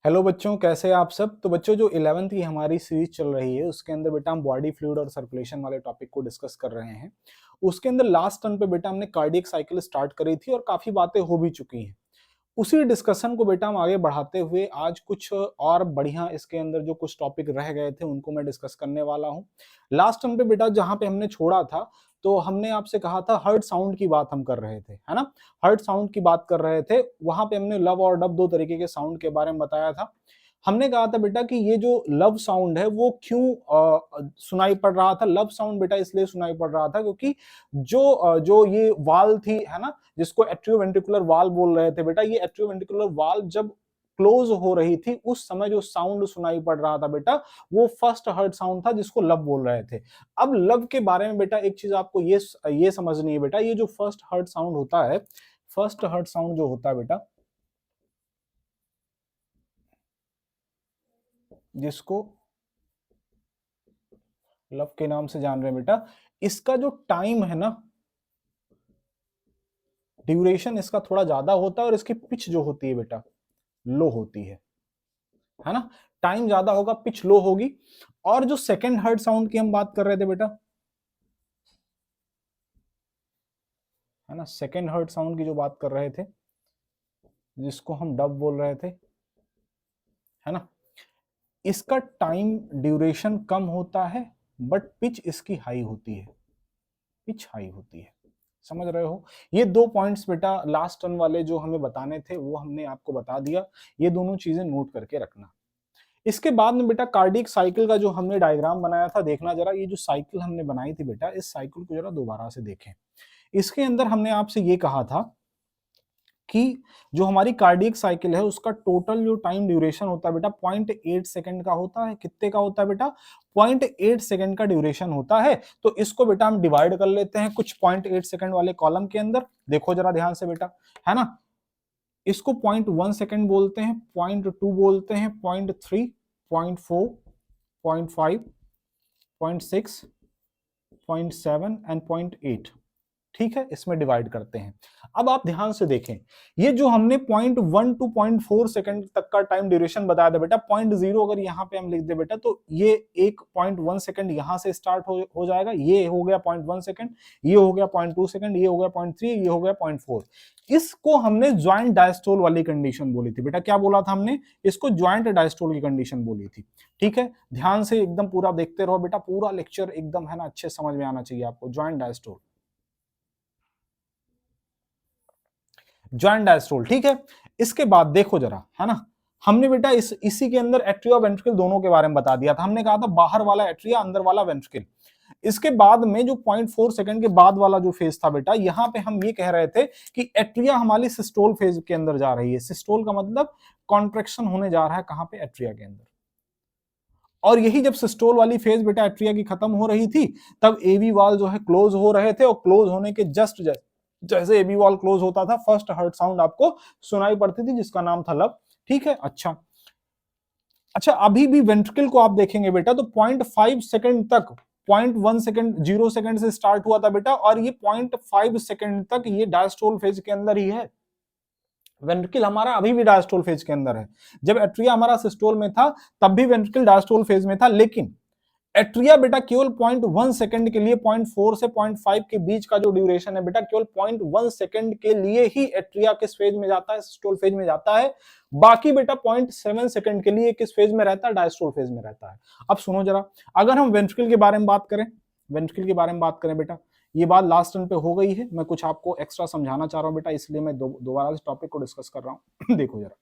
Hello बच्चों, कैसे हैं आप सब। तो बच्चों, जो 11th की हमारी सीरीज चल रही है उसके अंदर बेटा हम बॉडी फ्लूइड और सर्कुलेशन वाले टॉपिक को डिस्कस कर रहे हैं। उसके अंदर लास्ट टर्न पे बेटा हमने कार्डियक साइकिल स्टार्ट करी थी और काफी बातें हो भी चुकी हैं। उसी डिस्कशन को बेटा हम आगे बढ़ाते हुए आज कुछ और बढ़िया इसके अंदर जो कुछ टॉपिक रह गए थे उनको मैं डिस्कस करने वाला हूँ। लास्ट टाइम पे बेटा जहां पे हमने छोड़ा था, तो हमने आपसे कहा था हर्ट साउंड की बात हम कर रहे थे, है ना। हर्ट साउंड की बात कर रहे थे, वहां पे हमने लव और डब दो तरीके के साउंड के बारे में बताया था। हमने कहा था बेटा कि ये जो लव साउंड है वो क्यों सुनाई पड़ रहा था। लव साउंड बेटा इसलिए सुनाई पड़ रहा था क्योंकि जो ये वाल थी, है ना, जिसको एट्रियोवेंट्रिकुलर वाल बोल रहे थे बेटा, ये एट्रियोवेंट्रिकुलर वाल जब क्लोज हो रही थी उस समय जो साउंड सुनाई पड़ रहा था बेटा, वो फर्स्ट हर्ट साउंड था जिसको लव बोल रहे थे। अब लव के बारे में बेटा एक चीज आपको ये समझनी है बेटा, ये जो फर्स्ट हर्ट साउंड होता है, फर्स्ट हर्ट साउंड जो होता है बेटा, जिसको लव के नाम से जान रहे हैं बेटा, इसका जो टाइम है ना, ड्यूरेशन इसका थोड़ा ज्यादा होता है और इसकी पिच जो होती है बेटा लो होती है ना। टाइम ज्यादा होगा, पिच लो होगी। और जो सेकंड हर्ट साउंड की हम बात कर रहे थे बेटा, है ना, सेकंड हर्ट साउंड की जो बात कर रहे थे, जिसको हम डब बोल रहे थे, है ना, इसका टाइम ड्यूरेशन कम होता है बट पिच इसकी हाई होती है, पिच हाई होती है। समझ रहे हो। ये दो पॉइंट्स बेटा लास्ट टर्न वाले जो हमें बताने थे वो हमने आपको बता दिया। ये दोनों चीजें नोट करके रखना। इसके बाद में बेटा कार्डियक साइकिल का जो हमने डायग्राम बनाया था, देखना जरा, ये जो साइकिल हमने बनाई थी बेटा, इस साइकिल को जरा दोबारा से देखें। इसके अंदर हमने आपसे ये कहा था कि जो हमारी कार्डियक साइकिल है उसका टोटल जो टाइम ड्यूरेशन होता है बेटा 0.8 सेकंड का होता है। कितने का होता है बेटा? 0.8 सेकंड का ड्यूरेशन होता है। तो इसको बेटा हम डिवाइड कर लेते हैं कुछ 0.8 सेकंड वाले कॉलम के अंदर। देखो जरा ध्यान से बेटा, है ना। इसको 0.1 सेकंड बोलते हैं, 0.2 बोलते हैं, 0.3, 0.4, 0.5, 0.6, 0.7 एंड 0.8। ठीक है, इसमें डिवाइड करते हैं। अब आप ध्यान से देखें, ये जो हमने 0.1 टू 0.4 सेकंड तक का टाइम ड्यूरेशन बताया था बेटा, 0.0 अगर यहां पे हम लिख दे बेटा, तो ये एक 0.1 सेकंड यहां से स्टार्ट हो जाएगा। ये हो गया 0.1 सेकंड, ये हो गया 0.2 सेकंड, ये हो गया 0.3, ये हो गया 0.4। इसको हमने ज्वाइंट डायस्टोल वाली कंडीशन बोली थी बेटा। क्या बोला था हमने? इसको ज्वाइंट डायस्टोल की कंडीशन बोली थी। ठीक है, ध्यान से एकदम पूरा देखते रहो बेटा, पूरा लेक्चर एकदम, है ना, अच्छे समझ में आना चाहिए आपको। ज्वाइंट डायस्टोल, ज्वाइंट डायस्टोल, ठीक है। इसके बाद देखो जरा, है ना, हमने बेटा इसी के अंदर एट्रिया और वेंट्रिकल दोनों के बारे में बता दिया था। हमने कहा था बाहर वाला एट्रिया, अंदर वाला वेंट्रिकल। इसके बाद में जो 0.4 सेकंड के बाद वाला जो फेज था बेटा, यहां पे हम ये कह रहे थे कि एट्रिया हमारी सिस्टोल फेज के अंदर जा रही है। सिस्टोल का मतलब कॉन्ट्रेक्शन होने जा रहा है, कहां पे? एट्रिया के अंदर। और यही जब सिस्टोल वाली फेज बेटा एट्रिया की खत्म हो रही थी, तब एवी वाल जो है क्लोज हो रहे थे, और क्लोज होने के जस्ट जैसे एबी वॉल क्लोज होता था, फर्स्ट हर्ट साउंड आपको सुनाई पड़ती थी, जिसका नाम था लव। ठीक है, अच्छा अच्छा, अभी भी वेंट्रिकल को आप देखेंगे बेटा, तो 0.5 सेकंड तक, 0.1 सेकंड, 0 सेकंड से स्टार्ट हुआ था बेटा, और ये 0.5 सेकंड तक ये डायस्टोल फेज के अंदर ही है। वेंट्रिकल हमारा अभी भी डायस्टोल फेज के अंदर है। जब एट्रिया हमारा सिस्टोल में था, तब भी वेंट्रिकल डायस्टोल फेज में था, लेकिन एट्रिया बेटा केवल 0.1 सेकंड के लिए, 0.4 से 0.5 के बीच का जो ड्यूरेशन है बेटा, केवल 0.1 सेकंड के लिए ही एट्रिया किस फेज में जाता है? सिस्टोल फेज में जाता है। बाकी बेटा 0.7 सेकंड के लिए किस फेज में रहता है? डायस्टोल फेज में रहता है। अब सुनो जरा, अगर हम वेंट्रिकल के बारे में बात करें, वेंट्रिकल के बारे में बात करें बेटा, ये बात लास्ट टर्न पे हो गई है, मैं कुछ आपको एक्स्ट्रा समझाना चाह रहा हूं बेटा, इसलिए मैं दोबारा इस टॉपिक को डिस्कस कर रहा हूं। देखो जरा,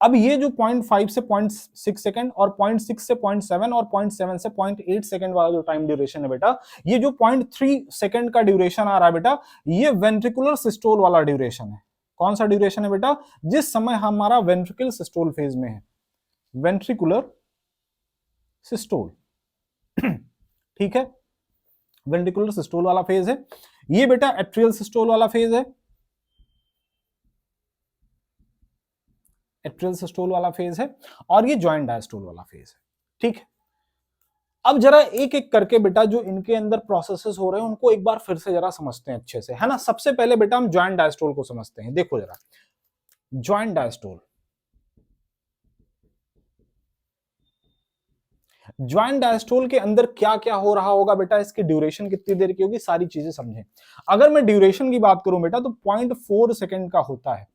अब ये जो 0.5 से 0.6 सेकंड और 0.6 से 0.7 और 0.7 से 0.8 सेकंड वाला जो टाइम ड्यूरेशन है बेटा, ये जो 0.3 सेकंड का ड्यूरेशन आ रहा है बेटा, ये वेंट्रिकुलर सिस्टोल वाला ड्यूरेशन है। कौन सा ड्यूरेशन है बेटा? जिस समय हमारा वेंट्रिकल सिस्टोल फेज में है, वेंट्रिकुलर सिस्टोल। ठीक है, वेंट्रिकुलर सिस्टोल वाला फेज है ये बेटा, एट्रियल सिस्टोल वाला फेज है, एट्रियल सिस्टोल वाला फेज है, और ये ज्वाइंट डायस्टोल वाला फेज है। ठीक है, अब जरा एक एक करके बेटा जो इनके अंदर प्रोसेसेस हो रहे हैं उनको एक बार फिर से जरा समझते हैं अच्छे से, है ना। सबसे पहले बेटा हम ज्वाइंट डायस्टोल को समझते हैं। देखो जरा, ज्वाइंट डायस्टोल, ज्वाइंट डायस्टोल के अंदर क्या क्या हो रहा होगा बेटा, इसकी ड्यूरेशन कितनी देर की होगी, सारी चीजें समझें। अगर मैं ड्यूरेशन की बात करूं बेटा तो 0.4 सेकंड का होता है।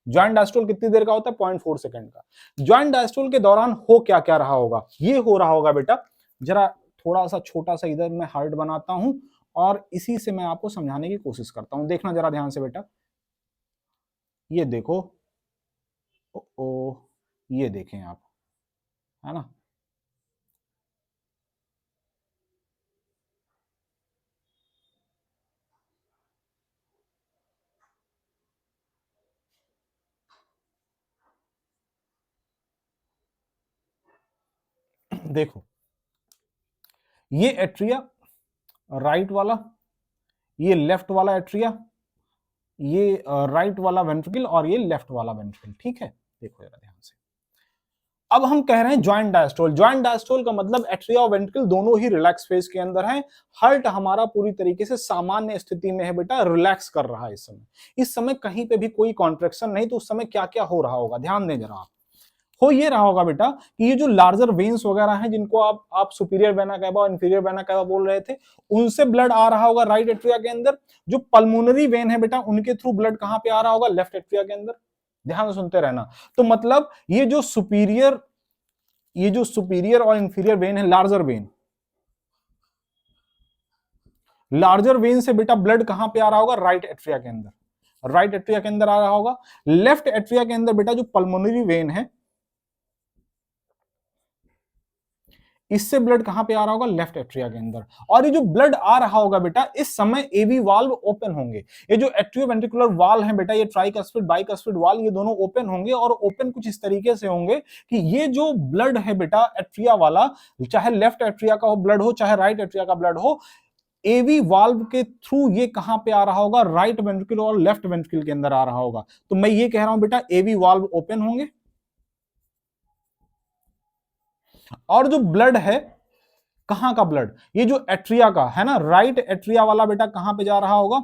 ज्वाइंट डायस्टोल कितनी देर का होता है, 0.4 सेकंड का। ज्वाइंट डायस्टोल के दौरान हो क्या क्या रहा होगा, ये हो रहा होगा बेटा, जरा थोड़ा सा छोटा सा इधर मैं हार्ट बनाता हूं और इसी से मैं आपको समझाने की कोशिश करता हूं, देखना जरा ध्यान से बेटा। ये देखो, ओ, ये देखें आप, है ना, देखो ये एट्रिया राइट वाला, ये लेफ्ट वाला एट्रिया, ये राइट वाला वेंट्रिकल और ये लेफ्ट वाला वेंट्रिकल, ठीक है। देखो जरा ध्यान से, अब हम कह रहे हैं ज्वाइंट डायस्टोल। ज्वाइंट डायस्टोल का मतलब एट्रिया और वेंट्रिकल दोनों ही रिलैक्स फेज के अंदर हैं। हार्ट हमारा पूरी तरीके से सामान्य स्थिति में है बेटा, रिलैक्स कर रहा है इस समय। इस समय कहीं पे भी कोई कॉन्ट्रैक्शन नहीं, तो उस समय क्या क्या हो रहा होगा, ध्यान दें जरा आप। हो ये रहा होगा बेटा कि ये जो लार्जर वेन्स वगैरह हैं, जिनको आप सुपीरियर वेना कैवा और इंफीरियर वेना कैवा बोल रहे थे, उनसे ब्लड आ रहा होगा राइट एट्रिया के अंदर। जो पल्मोनरी वेन है बेटा, उनके थ्रू ब्लड कहां पे आ रहा होगा, लेफ्ट एट्रिया के अंदर। ध्यान से सुनते रहना। तो मतलब ये जो सुपीरियर और इंफीरियर वेन है, लार्जर वेन से बेटा ब्लड कहां पे आ रहा होगा, राइट एट्रिया के अंदर। राइट एट्रिया के अंदर आ रहा होगा। लेफ्ट एट्रिया के अंदर बेटा जो पल्मोनरी वेन है, इससे ब्लड कहां पे आ रहा होगा, लेफ्ट एट्रिया के अंदर। और ये जो ब्लड आ रहा होगा बेटा, इस समय एवी वाल्व ओपन होंगे। ये जो एट्रियोवेंट्रिकुलर वाल्व है बेटा, ये ट्राइकस्पिड बाइकस्पिड वाल्व, ये दोनों ओपन होंगे। और ओपन कुछ इस तरीके से होंगे कि ये जो ब्लड है बेटा एट्रिया वाला, चाहे लेफ्ट एट्रिया का ब्लड हो चाहे राइट एट्रिया का ब्लड हो, एवी वाल्व के थ्रू ये कहां पे आ रहा होगा, राइट वेंट्रिकल और लेफ्ट वेंट्रिकल के अंदर आ रहा होगा। तो मैं ये कह रहा हूं बेटा, एवी वाल्व ओपन होंगे और जो ब्लड है, कहां का ब्लड, ये जो एट्रिया का है ना, राइट एट्रिया वाला बेटा कहां पे जा रहा होगा,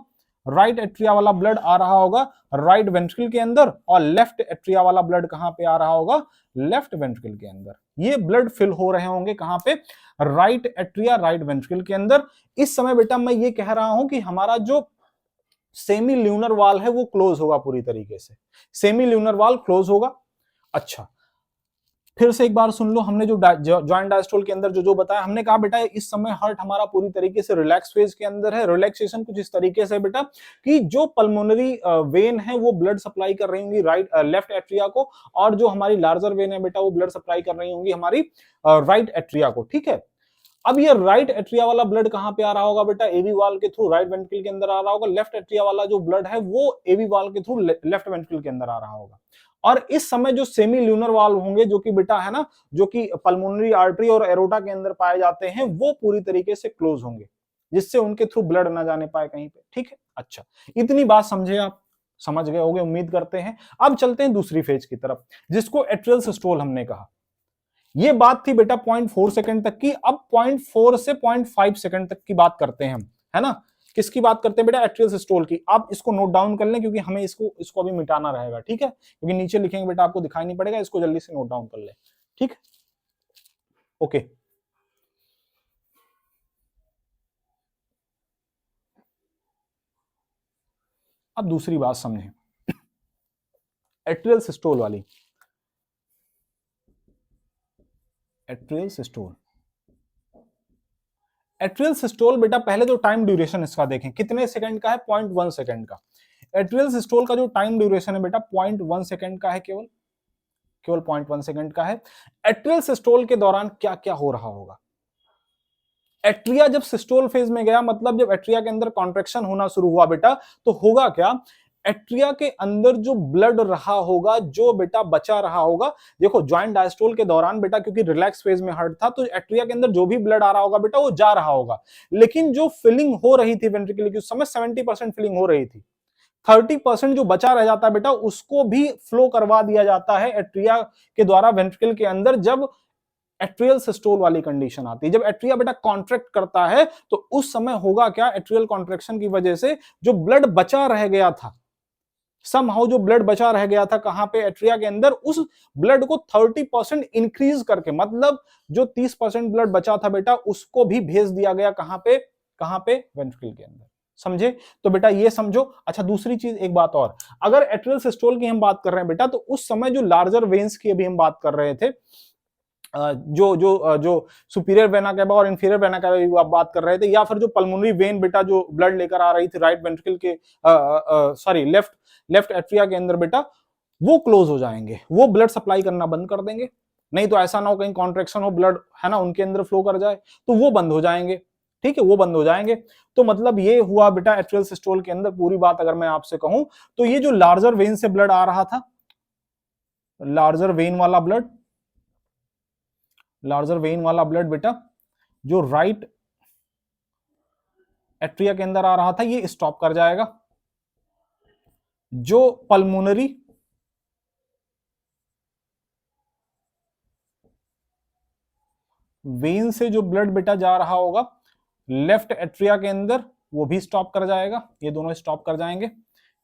राइट एट्रिया वाला ब्लड आ रहा होगा राइट वेंट्रिकल के अंदर। और लेफ्ट एट्रिया वाला ब्लड कहां पे आ रहा होगा, लेफ्ट वेंट्रिकल के अंदर। ये ब्लड फिल हो रहे होंगे कहां पे, राइट एट्रिया राइट वेंट्रिकल के अंदर। इस समय बेटा मैं ये कह रहा हूं कि हमारा जो सेमी ल्यूनर वाल है वो क्लोज होगा पूरी तरीके से, सेमी ल्यूनर वाल क्लोज होगा। अच्छा, फिर से एक बार सुन लो, हमने जो ज्वाइंट डायस्टोल के अंदर जो जो बताया, हमने कहा बेटा इस समय हार्ट हमारा पूरी तरीके से रिलैक्स फेज के अंदर है। रिलैक्सेशन कुछ इस तरीके से बेटा कि जो पल्मोनरी वेन है वो ब्लड सप्लाई कर रही होंगी राइट लेफ्ट एट्रिया को, और जो हमारी लार्जर वेन है बेटा वो ब्लड सप्लाई कर रही होंगी हमारी राइट एट्रिया को, ठीक है। अब ये राइट एट्रिया वाला ब्लड कहां पे आ रहा होगा बेटा, एवी वाल के थ्रू राइट वेंट्रिकल के अंदर आ रहा होगा। लेफ्ट एट्रिया वाला जो ब्लड है वो एवी वाल के थ्रू लेफ्ट वेंट्रिकल के अंदर आ रहा होगा। और इस समय जो सेमी ल्यूनर वाल्व होंगे, जो कि बेटा है ना, जो कि पल्मोनरी आर्टरी और एरोटा के अंदर पाए जाते हैं, वो पूरी तरीके से क्लोज होंगे, जिससे उनके थ्रू ब्लड ना जाने पाए कहीं पे, ठीक है। अच्छा, इतनी बात समझे आप, समझ गए होंगे उम्मीद करते हैं। अब चलते हैं दूसरी फेज की तरफ, जिसको एट्रियल सिस्टोल हमने कहा। ये बात थी बेटा 0.4 सेकंड तक की। अब 0.4 से 0.5 सेकंड तक की बात करते हैं हम, है ना। किसकी बात करते हैं बेटा, एट्रियल सिस्टोल की। आप इसको नोट डाउन कर लें, क्योंकि हमें इसको अभी मिटाना रहेगा, ठीक है। क्योंकि नीचे लिखेंगे बेटा आपको दिखाई नहीं पड़ेगा, इसको जल्दी से नोट डाउन कर ले, ठीक है। ओके, अब दूसरी बात समझें, एट्रियल सिस्टोल वाली। एट्रियल सिस्टोल, एट्रियल सिस्टोल बेटा पहले तो टाइम ड्यूरेशन इसका देखें, कितने सेकंड का है, 0.1 सेकंड का। एट्रियल सिस्टोल का जो टाइम ड्यूरेशन है बेटा 0.1 सेकंड का है, केवल 0.1 सेकंड का है। एट्रियल सिस्टोल के दौरान क्या क्या हो रहा होगा, एट्रिया जब सिस्टोल फेज में गया, मतलब जब एट्रिया के अंदर कॉन्ट्रैक्शन होना शुरू हुआ बेटा, तो होगा क्या, एट्रिया के अंदर जो ब्लड रहा होगा, जो बेटा बचा रहा होगा, देखो ज्वाइंट डायस्टोल के दौरान बेटा क्योंकि रिलैक्स फेज में हार्ट था, तो एट्रिया के अंदर जो भी ब्लड आ रहा होगा बेटा वो जा रहा होगा। लेकिन जो फिलिंग हो रही थी वेंट्रिकल की, उस समय 70% फिलिंग हो रही थी। 30% जो बचा रह जाता है बेटा, उसको भी फ्लो करवा दिया जाता है एट्रिया के द्वारा वेंट्रिकल के अंदर, जब एट्रियल सिस्टोल वाली कंडीशन आती है। जब एट्रिया बेटा कॉन्ट्रैक्ट करता है, तो उस समय होगा क्या, एट्रियल कॉन्ट्रैक्शन की वजह से जो ब्लड बचा रह गया था समहाउ जो ब्लड बचा रह गया था कहां पे, एट्रिया के अंदर, उस ब्लड को 30% इंक्रीज करके, मतलब जो 30% ब्लड बचा था बेटा उसको भी भेज दिया गया कहां पे, कहां पे, वेंट्रिकल के अंदर। समझे? तो बेटा ये समझो। अच्छा दूसरी चीज, एक बात और, अगर एट्रियल सिस्टोल की हम बात कर रहे हैं बेटा, तो उस समय जो लार्जर वेन्स की अभी हम बात कर रहे थे, जो सुपीरियर वेना कैवा और इंफीरियर वेना कैवा की आप बात कर रहे थे, या फिर जो पल्मोनरी वेन बेटा जो ब्लड लेकर आ रही थी राइट वेंट्रिकल के, सॉरी लेफ्ट एट्रिया के अंदर बेटा, वो क्लोज हो जाएंगे, वो ब्लड सप्लाई करना बंद कर देंगे। नहीं तो ऐसा ना हो कहीं कॉन्ट्रेक्शन हो, ब्लड है ना उनके अंदर फ्लो कर जाए, तो वो बंद हो जाएंगे। ठीक है, वो बंद हो जाएंगे। तो मतलब ये हुआ बेटा एट्रियल सिस्टोल के अंदर पूरी बात अगर मैं आपसे कहूं, तो ये जो लार्जर वेन से ब्लड आ रहा था, लार्जर वेन वाला ब्लड, लार्जर वेन वाला ब्लड बेटा जो राइट एट्रिया के अंदर आ रहा था, ये स्टॉप कर जाएगा। जो पल्मोनरी वेन से जो ब्लड बेटा जा रहा होगा लेफ्ट एट्रिया के अंदर, वो भी स्टॉप कर जाएगा, ये दोनों स्टॉप कर जाएंगे।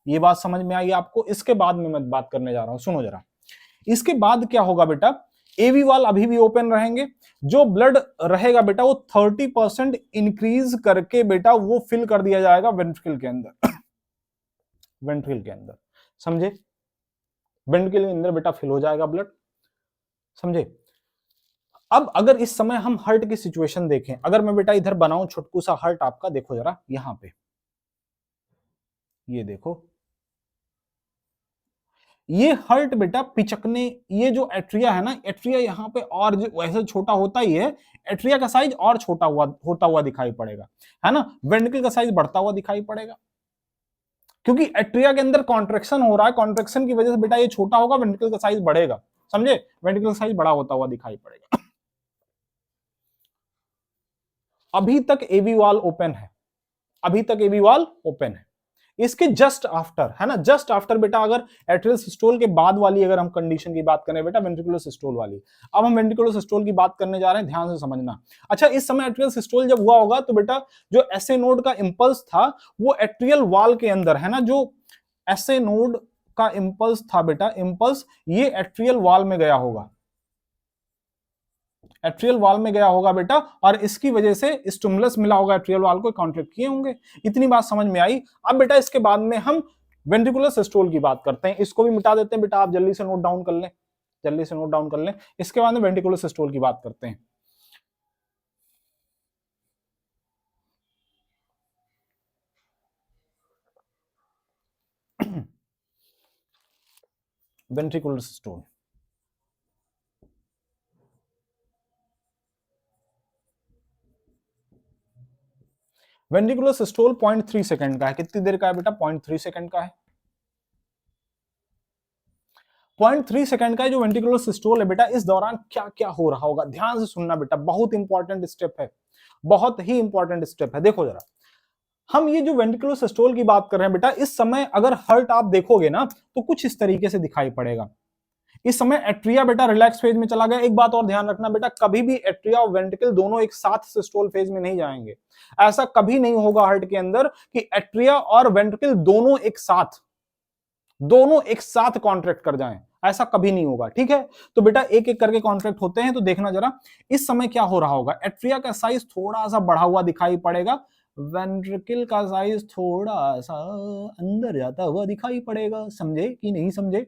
ये बात समझ में आई आपको? इसके बाद में मैं बात करने जा रहा हूं, सुनो जरा। इसके बाद क्या होगा बेटा, एवी वाल अभी भी ओपन रहेंगे, जो ब्लड रहेगा बेटा वो 30% इंक्रीज करके बेटा वो फिल कर दिया जाएगा वेंट्रिकल के अंदर, वेंट्रिकल के अंदर। समझे? वेंट्रिकल के अंदर बेटा फिल हो जाएगा ब्लड। समझे? अब अगर इस समय हम हार्ट की सिचुएशन देखें, अगर मैं बेटा इधर बनाऊं छोटकू सा हार्ट आपका, देखो जरा यहां पे, ये देखो, ये हार्ट बेटा पिचकने, ये जो एट्रिया है ना, एट्रिया यहां पे और जो वैसे छोटा होता ही है, एट्रिया का साइज और छोटा होता हुआ दिखाई पड़ेगा, है ना, वेंट्रिकल का साइज बढ़ता हुआ दिखाई पड़ेगा, क्योंकि एट्रिया के अंदर कॉन्ट्रेक्शन हो रहा है, कॉन्ट्रेक्शन की वजह से बेटा ये छोटा होगा, वेंट्रिकल का साइज बढ़ेगा। समझे? वेंट्रिकल का साइज बड़ा होता हुआ दिखाई पड़ेगा। अभी तक एवी वाल ओपन है, अभी तक एवी वाल ओपन है। इसके जस्ट आफ्टर, है ना, जस्ट आफ्टर बेटा अगर एट्रियल सिस्टोल के बाद वाली अगर हम कंडीशन की बात करें बेटा, वेंट्रिकुलर सिस्टोल वाली। अब हम वेंट्रिकुलर सिस्टोल की बात करने जा रहे हैं, ध्यान से समझना। अच्छा इस समय एट्रियल सिस्टोल जब हुआ होगा तो बेटा जो एसए नोड का इंपल्स था वो एट्रियल वाल के अंदर, है ना, जो एसए नोड का इंपल्स था बेटा, इंपल्स ये एट्रियल वाल में गया होगा, एट्रियल वाल में गया होगा बेटा, और इसकी वजह से स्टिमुलस मिला होगा, एट्रियल वाल को कॉन्ट्रैक्ट किए होंगे। इतनी बात समझ में आई? अब बेटा इसके बाद में हम वेंट्रिकुलर सिस्टोल की बात करते हैं, इसको भी मिटा देते हैं बेटा, आप जल्दी से नोट डाउन कर लें, जल्दी से नोट डाउन कर लें। इसके बाद में वेंट्रिकुलर सिस्टोल की बात करते हैं। Ventricular systole, ventricular systole 0.3 second का है। कितनी देर का है बेटा? 0.3 सेकंड का है। 0.3 सेकंड का जो वेंट्रिकुलर सिस्टोल है बेटा, इस दौरान क्या क्या हो रहा होगा, ध्यान से सुनना बेटा, बहुत इंपॉर्टेंट स्टेप है, बहुत ही इंपॉर्टेंट स्टेप है। देखो जरा, हम ये जो वेंट्रिकुलर सिस्टोल की बात कर रहे हैं बेटा, इस समय अगर हार्ट आप देखोगे ना तो कुछ इस तरीके से दिखाई पड़ेगा। इस समय एट्रिया बेटा रिलैक्स फेज में चला गया। एक बात और ध्यान रखना बेटा, कभी भी एट्रिया और वेंट्रिकल दोनों एक साथ सिस्टोल फेज में नहीं जाएंगे। ऐसा कभी नहीं होगा हार्ट के अंदर कि एट्रिया और वेंट्रिकल दोनों एक साथ कॉन्ट्रैक्ट कर जाएं, ऐसा कभी नहीं होगा। ठीक है, तो बेटा एक एक करके कॉन्ट्रैक्ट होते हैं, तो देखना जरा इस समय क्या हो रहा होगा। एट्रिया का साइज थोड़ा सा बढ़ा हुआ दिखाई पड़ेगा, वेंट्रिकल का साइज थोड़ा सा अंदर जाता हुआ दिखाई पड़ेगा। समझे कि नहीं समझे?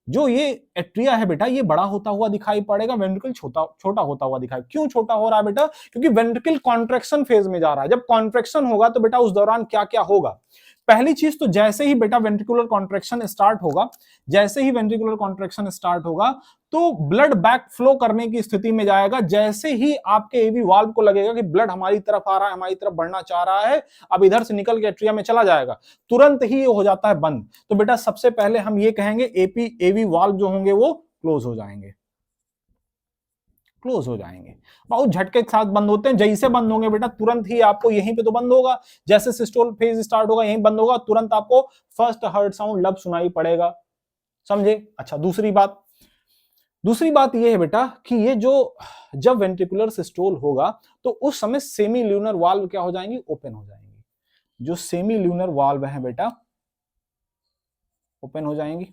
जो ये एट्रिया है बेटा ये बड़ा होता हुआ दिखाई पड़ेगा, वेंट्रिकल छोटा छोटा होता हुआ दिखाई। क्यों छोटा हो रहा है बेटा? क्योंकि वेंट्रिकल कॉन्ट्रैक्शन फेज में जा रहा है। जब कॉन्ट्रैक्शन होगा तो बेटा उस दौरान क्या क्या होगा? पहली चीज तो जैसे ही बेटा वेंट्रिकुलर कॉन्ट्रैक्शन स्टार्ट होगा, जैसे ही वेंट्रिकुलर कॉन्ट्रैक्शन स्टार्ट होगा तो ब्लड बैक फ्लो करने की स्थिति में जाएगा। जैसे ही आपके एवी वाल्व को लगेगा कि ब्लड हमारी तरफ आ रहा है, हमारी तरफ बढ़ना चाह रहा है, अब इधर से निकल के एट्रिया में चला जाएगा, तुरंत ही ये हो जाता है बंद। तो बेटा सबसे पहले हम ये कहेंगे एपी एवी वाल्व जो होंगे वो क्लोज हो जाएंगे, क्लोज हो जाएंगे। बहुत झटके के साथ बंद होते हैं। जैसे बंद होंगे बेटा तुरंत ही आपको यहीं पे तो बंद होगा, जैसे सिस्टोल फेज स्टार्ट होगा यहीं बंद होगा, तुरंत आपको फर्स्ट हार्ट साउंड लब सुनाई पड़ेगा। समझे? अच्छा दूसरी बात ये है बेटा कि ये जो जब वेंट्रिकुलर सिस्टोल होगा तो उस समय सेमी ल्यूनर वाल्व क्या हो जाएंगी? ओपन हो जाएंगी। जो सेमी ल्यूनर वाल्व है बेटा, ओपन हो जाएंगी,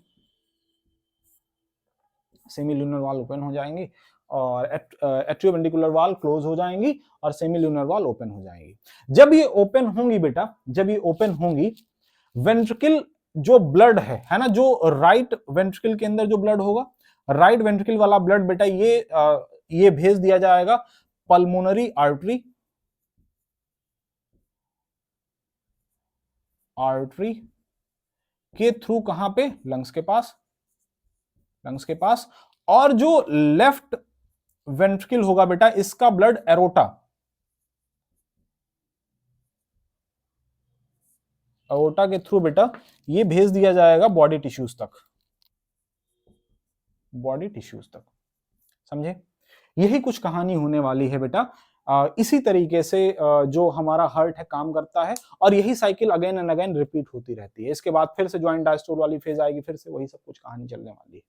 सेमील्यूनर वॉल ओपन हो जाएंगी, और एट्रियोवेंट्रिकुलर वॉल क्लोज हो जाएंगी, और सेमील्यूनर वॉल ओपन हो जाएंगी। जब ये ओपन होंगी बेटा, जब ये ओपन होंगी, वेंट्रिकल जो ब्लड है ना, जो राइट वेंट्रिकल के अंदर जो ब्लड होगा, राइट वेंट्रिकल वाला ब्लड बेटा ये भेज दिया जाएगा पल्मोनरी आर्टरी, आर्टरी के थ्रू, कहां पे, लंग्स के पास, लंग्स के पास। और जो लेफ्ट वेंट्रिकल होगा बेटा, इसका ब्लड एरोटा, एरोटा के थ्रू बेटा ये भेज दिया जाएगा बॉडी टिश्यूज तक, बॉडी टिश्यूज तक। समझे? यही कुछ कहानी होने वाली है बेटा। इसी तरीके से जो हमारा हार्ट है काम करता है, और यही cycle again and again repeat होती रहती है। इसके बाद फिर से ज्वाइंट डायस्टोल वाली फेज आएगी, फिर से वही सब कुछ कहानी चलने वाली है।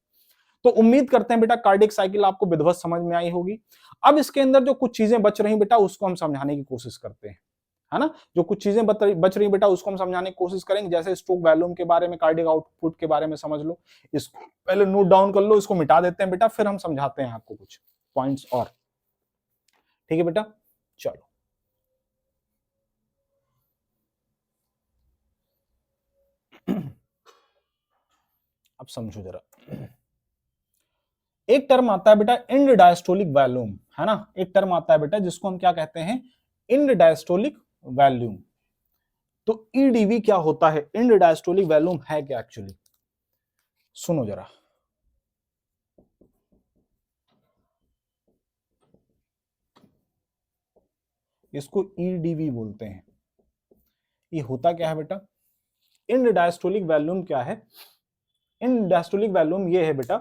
तो उम्मीद करते हैं बेटा कार्डियक साइकिल आपको विधिवत समझ में आई होगी। अब इसके अंदर जो कुछ चीजें बच रही बेटा, उसको हम समझाने की कोशिश करते हैं, है ना। जो कुछ चीजें बच रही बेटा, उसको हम समझाने की कोशिश करेंगे। जैसे स्ट्रोक वॉल्यूम के बारे में, कार्डियक आउटपुट के बारे में समझ लो, इसको पहले नोट डाउन कर लो, इसको मिटा देते हैं बेटा, फिर हम समझाते हैं आपको कुछ पॉइंट्स और। ठीक है बेटा, चलो। अब समझो जरा, एक टर्म आता है बेटा इंड डायस्टोलिक वॉल्यूम, है ना। एक टर्म आता है बेटा जिसको हम क्या कहते हैं, इंड डायस्टोलिक वॉल्यूम। तो ईडीवी क्या होता है, इंड डायस्टोलिक वॉल्यूम है क्या एक्चुअली, सुनो जरा। इसको ईडीवी बोलते हैं। ये होता क्या है बेटा, इंड डायस्टोलिक वॉल्यूम क्या है, इंड डायस्टोलिक वॉल्यूम ये है बेटा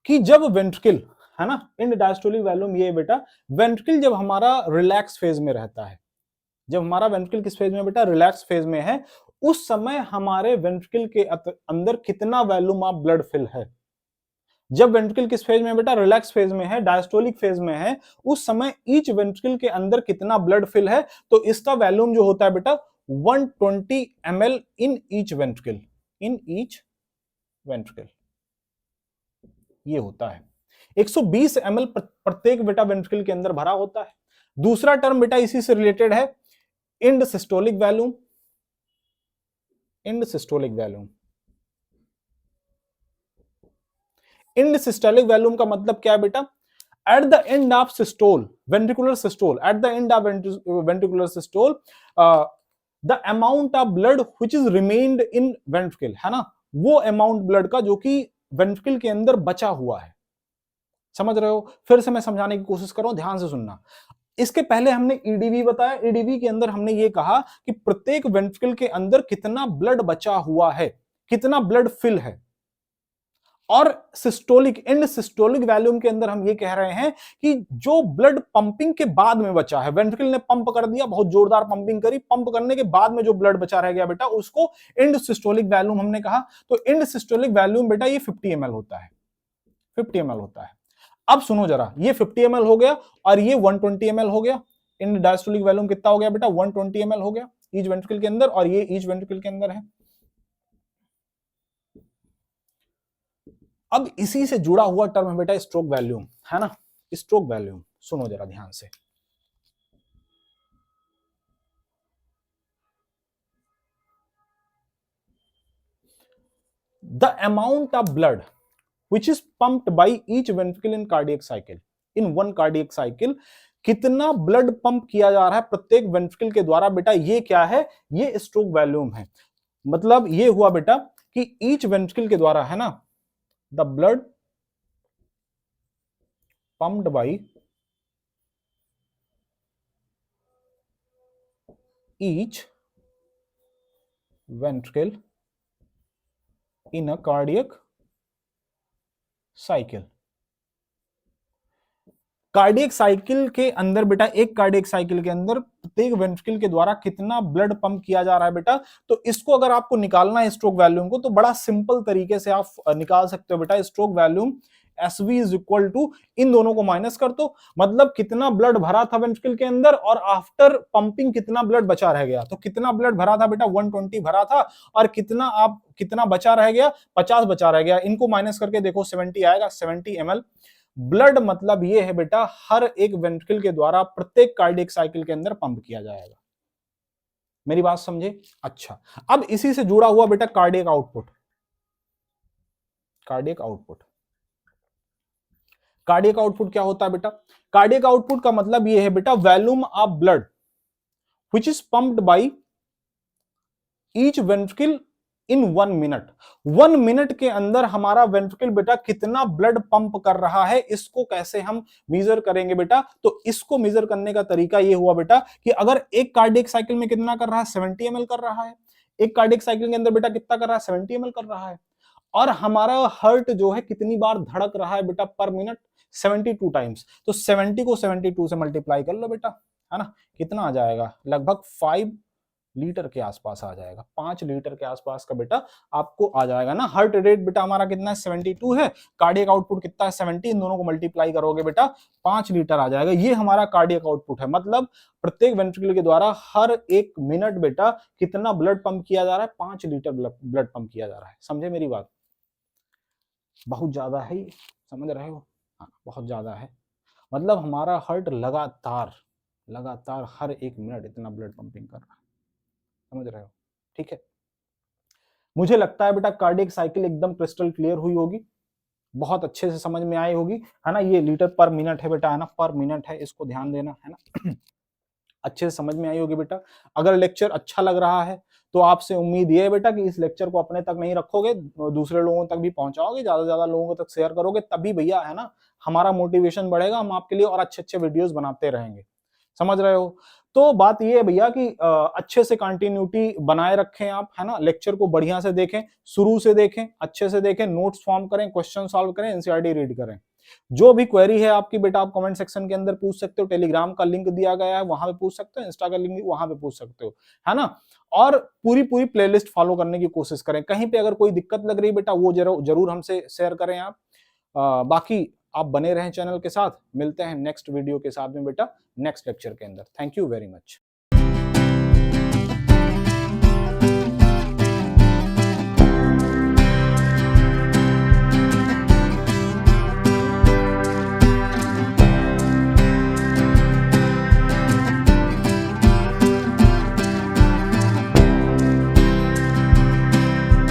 कि जब वेंट्रिकल, है ना, इंड डायस्टोलिक वॉल्यूम ये है बेटा, वेंट्रिकल जब हमारा रिलैक्स फेज में रहता है, जब हमारा वेंट्रिकल किस फेज में बेटा, रिलैक्स फेज में है, उस समय हमारे वेंट्रिकल के अंदर कितना वॉल्यूम ऑफ ब्लड फिल है। जब वेंट्रिकल किस फेज में बेटा, रिलैक्स फेज में है, डायस्टोलिक फेज में है, उस समय ईच वेंट्रिकल के अंदर कितना ब्लड फिल है, तो इसका वॉल्यूम जो होता है बेटा 120 ml in each ventricle, in each ventricle, ये होता है। 120 ml प्रत्येक बेटा वेंट्रिकल के अंदर भरा होता है। दूसरा टर्म बेटा इसी से रिलेटेड है, end systolic volume, end systolic volume. End systolic volume का मतलब क्या है बेटा, at the end of systole, ventricular systole, at the end of ventricular systole, the amount of blood which is remained in ventricle, है ना, वो amount blood का जो कि वेंट्रिकल के अंदर बचा हुआ है। समझ रहे हो? फिर से मैं समझाने की कोशिश कर रहा हूं, ध्यान से सुनना। इसके पहले हमने ईडीवी बताया, ईडीवी के अंदर हमने ये कहा कि प्रत्येक वेंट्रिकल के अंदर कितना ब्लड बचा हुआ है, कितना ब्लड फिल है। और सिस्टोलिक, इंड सिस्टोलिक वॉल्यूम के अंदर हम ये कह रहे हैं कि जो ब्लड पंपिंग के बाद में बचा है, वेंट्रिकल ने पंप कर दिया, बहुत जोरदार पंपिंग करी, पंप करने के बाद में जो ब्लड बचा रह गया बेटा, उसको इंड सिस्टोलिक वॉल्यूम हमने कहा। तो इंड सिस्टोलिक वॉल्यूम बेटा ये 50 ml होता है, 50 ml होता है। अब सुनो जरा, ये 50 ml हो गया और ये 120 ml हो गया। इंड डायस्टोलिक वॉल्यूम कितना हो गया बेटा, 120 ml हो गया ईच वेंट्रिकल के अंदर, और ये ईच वेंट्रिकल के अंदर है। अब इसी से जुड़ा हुआ टर्म है बेटा स्ट्रोक वॉल्यूम, है ना। स्ट्रोक वॉल्यूम सुनो जरा ध्यान से, the amount of blood which is pumped by each ventricle in cardiac cycle, in one cardiac cycle, कितना ब्लड पंप किया जा रहा है प्रत्येक वेंट्रिकल के द्वारा बेटा, ये क्या है, ये स्ट्रोक वॉल्यूम है। मतलब ये हुआ बेटा कि ईच वेंट्रिकल के द्वारा, है ना, the blood pumped by each ventricle in a cardiac cycle। Cardiac cycle के अंदर बेटा, एक कार्डियक साइकिल के अंदर प्रत्येक वेंट्रिकल के द्वारा कितना ब्लड पंप किया जा रहा है बेटा, तो इसको अगर आपको निकालना है स्ट्रोक वॉल्यूम को, तो बड़ा सिंपल तरीके से आप निकाल सकते हो बेटा। Stroke volume SV is equal to, इन दोनों को माइनस कर दो, मतलब कितना ब्लड भरा था वेंट्रिकल के अंदर और आफ्टर पंपिंग कितना ब्लड बचा रह गया। तो कितना ब्लड भरा था बेटा, 120 भरा था, और कितना बचा रह गया, 50 बचा रह गया। इनको माइनस करके देखो 70 आएगा, 70 ml ब्लड, मतलब ये है बेटा हर एक वेंट्रिकल के द्वारा प्रत्येक कार्डियक साइकिल के अंदर पंप किया जाएगा। मेरी बात समझे? अच्छा, अब इसी से जुड़ा हुआ बेटा cardiac output. Cardiac output, cardiac output क्या होता है बेटा? कार्डियक आउटपुट का मतलब ये है बेटा volume of blood which is pumped by each ventricle in 1 minute. 1 minute के अंदर हमारा वेंट्रिकल बेटा कितना ब्लड पंप कर रहा है, इसको कैसे हम मेजर करेंगे बेटा? तो इसको मेजर करने का तरीका ये हुआ बेटा कि अगर एक कार्डियक साइकिल में कितना कर रहा है, 70 ml कर रहा है, एक कार्डियक साइकिल के अंदर बेटा कितना कर रहा है, 70 ml कर रहा है, और हमारा हार्ट जो है कितनी बार धड़क रहा है बेटा पर मिनट, 72 टाइम्स। तो 70 को 72 से मल्टीप्लाई कर लो बेटा, है ना, कितना आ जाएगा, लगभग 5 लीटर के आसपास आ जाएगा, 5 लीटर के आसपास का बेटा आपको आ जाएगा ना। हार्ट रेट बेटा हमारा कितना है, 72 है, कार्डियक आउटपुट कितना है, 70, इन दोनों को मल्टीप्लाई करोगे बेटा 5 लीटर आ जाएगा। ये हमारा कार्डियक आउटपुट है, मतलब प्रत्येक वेंट्रिकल के द्वारा हर एक मिनट बेटा कितना ब्लड पंप किया जा रहा है, 5 लीटर ब्लड पंप किया जा रहा है। समझे मेरी बात? बहुत ज्यादा है ये, समझ रहे हो? हाँ, बहुत ज्यादा है, मतलब हमारा हार्ट लगातार हर एक मिनट इतना ब्लड पंपिंग कर रहा है, समझ रहे हो? ठीक है, मुझे लगता है बेटा कार्डियक साइकिल एकदम क्रिस्टल क्लियर हुई होगी, बहुत अच्छे से समझ में आई होगी, है ना। ये लीटर पर मिनट है बेटा, है ना, पर मिनट है, इसको ध्यान देना, है ना। अच्छे से समझ में आई होगी बेटा। अगर लेक्चर अच्छा लग रहा है तो आपसे उम्मीद ये है बेटा कि इस लेक्चर को अपने तक नहीं रखोगे, दूसरे लोगों तक भी पहुंचाओगे, ज्यादा से ज्यादा लोगों तक शेयर करोगे, तभी भैया, है ना, हमारा मोटिवेशन बढ़ेगा, हम आपके लिए और अच्छे अच्छे वीडियोस बनाते रहेंगे। समझ रहे हो? तो बात ये है भैया कि अच्छे से कंटिन्यूटी बनाए रखें आप, है ना, लेक्चर को बढ़िया से देखें, शुरू से देखें, अच्छे से देखें, नोट्स फॉर्म करें, क्वेश्चन सॉल्व करें, एनसीईआरटी रीड करें। जो भी क्वेरी है आपकी बेटा आप कमेंट सेक्शन के अंदर पूछ सकते हो, टेलीग्राम का लिंक दिया गया है वहां पे पूछ सकते हो, इंस्टा का लिंक वहां पे पूछ सकते हो, है ना। और पूरी पूरी प्लेलिस्ट फॉलो करने की कोशिश करें, कहीं पे अगर कोई दिक्कत लग रही है बेटा वो जरूर हमसे शेयर करें आप। बाकी आप बने रहें चैनल के साथ, मिलते हैं नेक्स्ट वीडियो के साथ में बेटा नेक्स्ट लेक्चर के अंदर। Thank you very much.